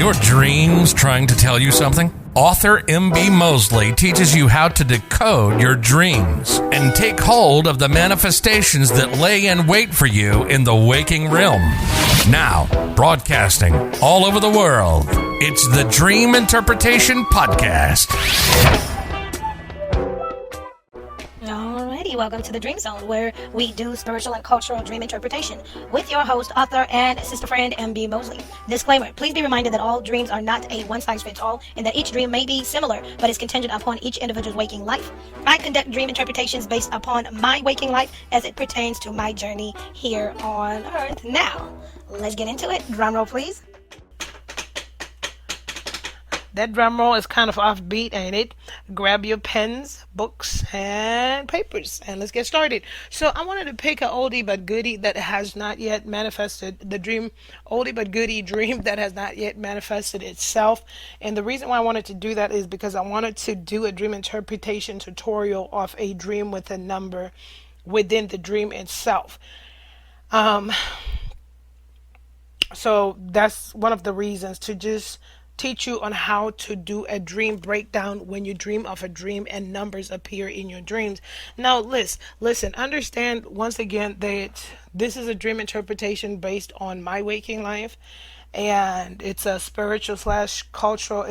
your dreams trying to tell you something? Author M.B. Mosley teaches you how to decode your dreams and take hold of the manifestations that lay in wait for you in the waking realm. Now, broadcasting all over the world, it's the Dream Interpretation Podcast. Alrighty, welcome to the Dream Zone, where we do spiritual and cultural dream interpretation with your host, author, and sister friend, M.B. Mosley. Disclaimer, please be reminded that all dreams are not a one-size-fits-all, and that each dream may be similar, but is contingent upon each individual's waking life. I conduct dream interpretations based upon my waking life as it pertains to my journey here on Earth. Now, let's get into it. Drumroll, please. That drum roll is kind of offbeat, ain't it? Grab your pens, books, and papers, and let's get started. So I wanted to pick an oldie but goodie that has not yet manifested the dream, oldie but goodie dream that has not yet manifested itself. And the reason why I wanted to do that is because I wanted to do a dream interpretation tutorial of a dream with a number within the dream itself. So that's one of the reasons, to just teach you on how to do a dream breakdown when you dream of a dream and numbers appear in your dreams. Now, listen, understand once again that this is a dream interpretation based on my waking life, and it's a spiritual / cultural.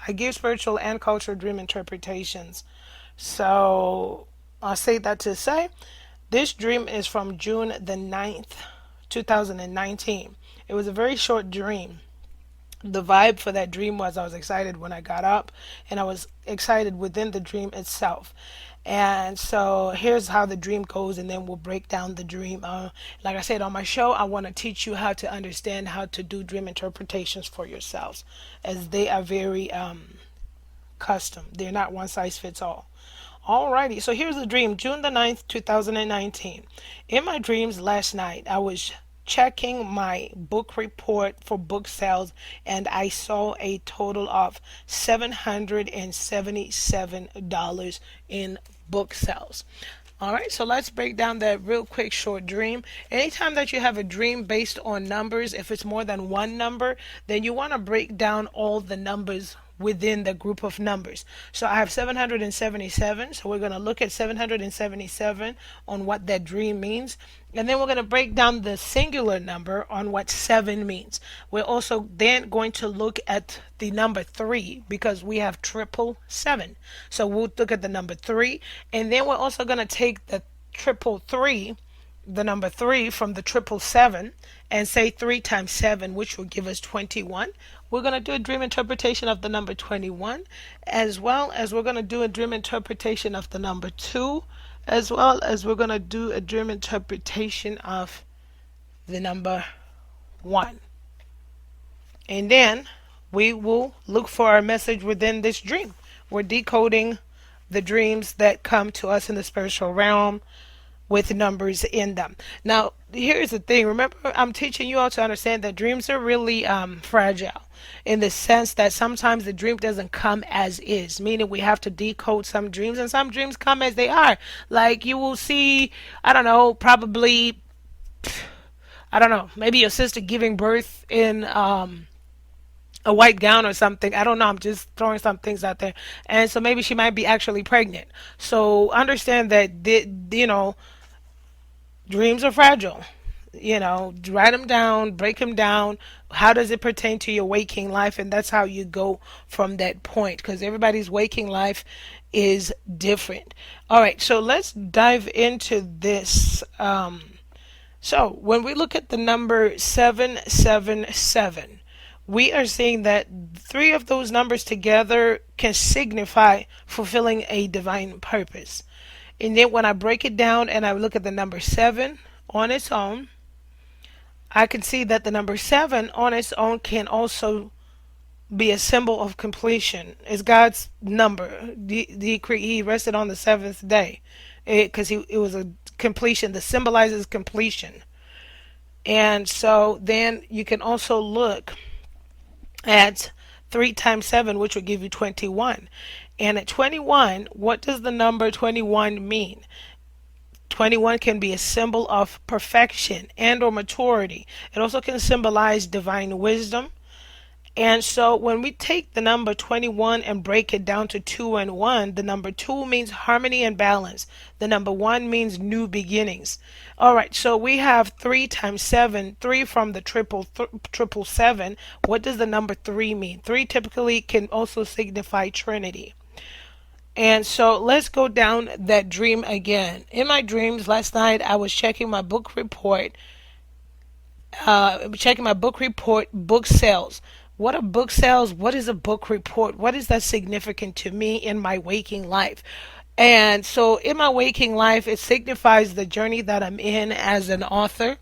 I give spiritual and cultural dream interpretations. So I'll say that to say this dream is from June the 9th, 2019. It was a very short dream. The vibe for that dream was I was excited when I got up, and I was excited within the dream itself. And so here's how the dream goes, and then we'll break down the dream. Like I said on my show, I want to teach you how to understand how to do dream interpretations for yourselves, as they are very custom. They're not one size fits all. Alrighty, so here's the dream. June the 9th, 2019. In my dreams last night, I was checking my book report for book sales, and I saw a total of $777 in book sales. All right, so let's break down that real quick short dream. Anytime that you have a dream based on numbers, if it's more than one number, then you want to break down all the numbers within the group of numbers. So I have 777, so we're going to look at 777 on what that dream means, and then we're going to break down the singular number on what 7 means. We're also then going to look at the number 3, because we have 777. So we'll look at the number 3, and then we're also going to take the 333, the number 3 from the 777, and say 3 times 7, which will give us 21. We're going to do a dream interpretation of the number 21, as well as we're going to do a dream interpretation of the number 2, as well as we're going to do a dream interpretation of the number 1. And then we will look for our message within this dream. We're decoding the dreams that come to us in the spiritual realm with numbers in them. Now, here's the thing. Remember, I'm teaching you all to understand that dreams are really fragile, in the sense that sometimes the dream doesn't come as is, meaning we have to decode some dreams, and some dreams come as they are. Like you will see, maybe your sister giving birth in a white gown or something. I don't know. I'm just throwing some things out there. And so maybe she might be actually pregnant. So understand that, dreams are fragile. Write them down, break them down. How does it pertain to your waking life? And that's how you go from that point, because everybody's waking life is different. All right, so let's dive into this. So when we look at the number 777, we are seeing that 3 of those numbers together can signify fulfilling a divine purpose. And then when I break it down and I look at the number 7 on its own, I can see that the number 7 on its own can also be a symbol of completion. It's God's number. He rested on the 7th day, because it was a completion that symbolizes completion. And so then you can also look at 3 times 7, which will give you 21. And at 21, what does the number 21 mean? 21 can be a symbol of perfection and or maturity. It also can symbolize divine wisdom And so when we take the number 21 and break it down to 2 and 1, the number 2 means harmony and balance. The number 1 means new beginnings. All right, so we have 3 times 7, 3 from the triple seven. What does the number 3 mean? 3 typically can also signify Trinity. And so let's go down that dream again. In my dreams last night, I was checking my book report, book sales. What are book sales? What is a book report? What is that significant to me in my waking life? And so in my waking life, it signifies the journey that I'm in as an author.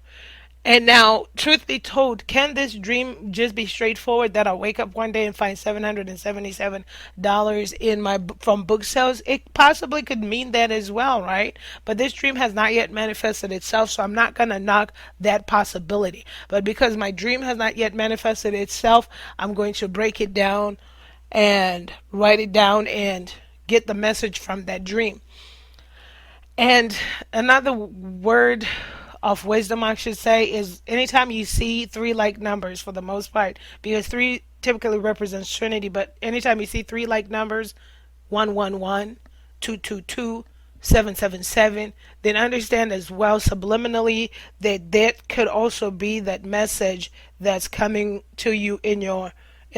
And now, truth be told, can this dream just be straightforward that I wake up one day and find $777 in my from book sales? It possibly could mean that as well, right? But this dream has not yet manifested itself, so I'm not going to knock that possibility. But because my dream has not yet manifested itself, I'm going to break it down and write it down and get the message from that dream. And another word of wisdom, I should say, is anytime you see three like numbers, for the most part, because three typically represents Trinity, but anytime you see three like numbers, 111, 222, 777, then understand as well subliminally that that could also be that message that's coming to you in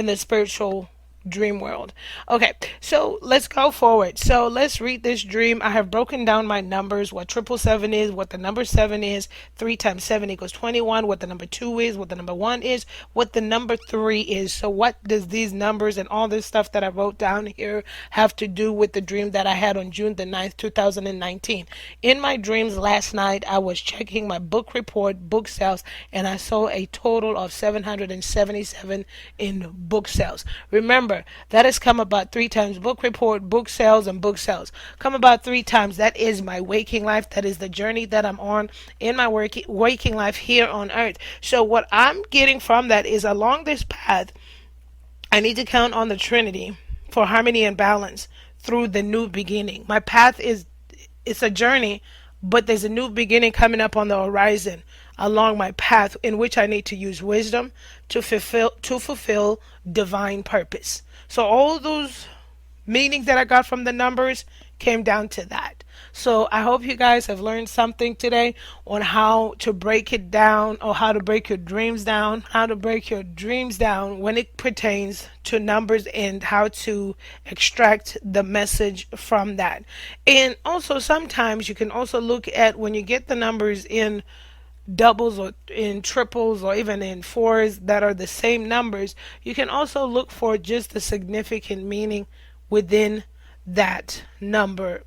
the spiritual dream world. Okay, so let's go forward. So let's read this dream. I have broken down my numbers, what 777 is, what the number 7 is, 3 times 7 equals 21, what the number 2 is, what the number 1 is, what the number 3 is. So what does these numbers and all this stuff that I wrote down here have to do with the dream that I had on June the 9th, 2019? In my dreams last night, I was checking my book report, book sales, and I saw a total of 777 in book sales. Remember, that has come about 3 times. Book report, book sales, and book sales. Come about 3 times. That is my waking life. That is the journey that I'm on in my waking life here on earth. So what I'm getting from that is along this path, I need to count on the Trinity for harmony and balance through the new beginning. My path it's a journey, but there's a new beginning coming up on the horizon along my path in which I need to use wisdom to fulfill divine purpose. So all those meanings that I got from the numbers came down to that. So I hope you guys have learned something today on how to break it down, or how to break your dreams down, when it pertains to numbers, and how to extract the message from that. And also sometimes you can also look at when you get the numbers in doubles or in triples or even in fours that are the same numbers, you can also look for just the significant meaning within that number.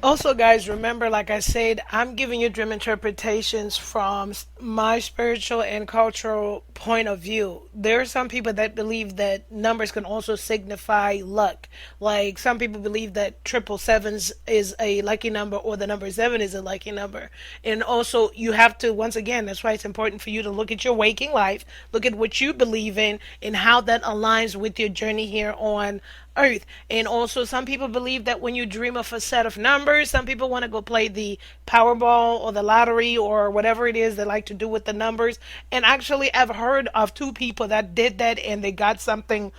Also, guys, remember, like I said, I'm giving you dream interpretations from my spiritual and cultural point of view. There are some people that believe that numbers can also signify luck. Like some people believe that 777 is a lucky number, or the number 7 is a lucky number. And also, you have to, once again, that's why it's important for you to look at your waking life, look at what you believe in, and how that aligns with your journey here on earth. And also, some people believe that when you dream of a set of numbers, some people want to go play the Powerball or the lottery or whatever it is they like to do with the numbers. And actually, I've heard of 2 people that did that, and they got something.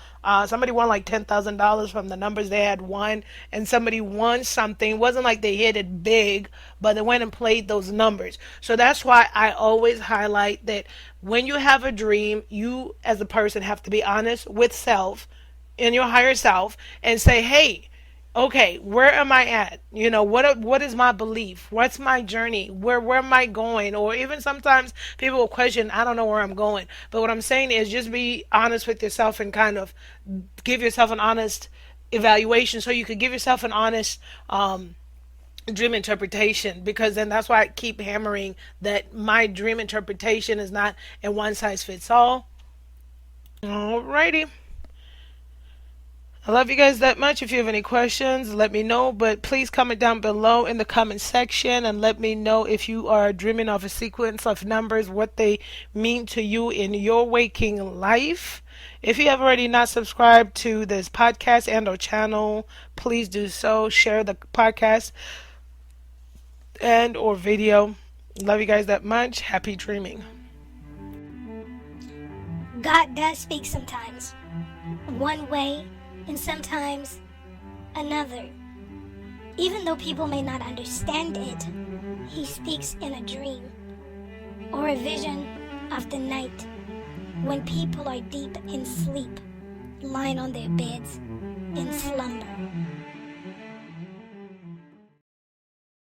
Somebody won like $10,000 from the numbers they had won, and somebody won something. It wasn't like they hit it big, but they went and played those numbers. So that's why I always highlight that when you have a dream, you as a person have to be honest with self, in your higher self, and say, hey, okay, where am I at? What is my belief? What's my journey? Where am I going? Or even sometimes people will question, I don't know where I'm going. But what I'm saying is just be honest with yourself and kind of give yourself an honest evaluation, so you could give yourself an honest dream interpretation, because then that's why I keep hammering that my dream interpretation is not a one size fits all. Alrighty. I love you guys that much. If you have any questions, let me know. But please comment down below in the comment section and let me know if you are dreaming of a sequence of numbers, what they mean to you in your waking life. If you have already not subscribed to this podcast and or channel, please do so. Share the podcast and or video. Love you guys that much. Happy dreaming. God does speak sometimes, one way and sometimes another. Even though people may not understand it, he speaks in a dream or a vision of the night when people are deep in sleep, lying on their beds in slumber.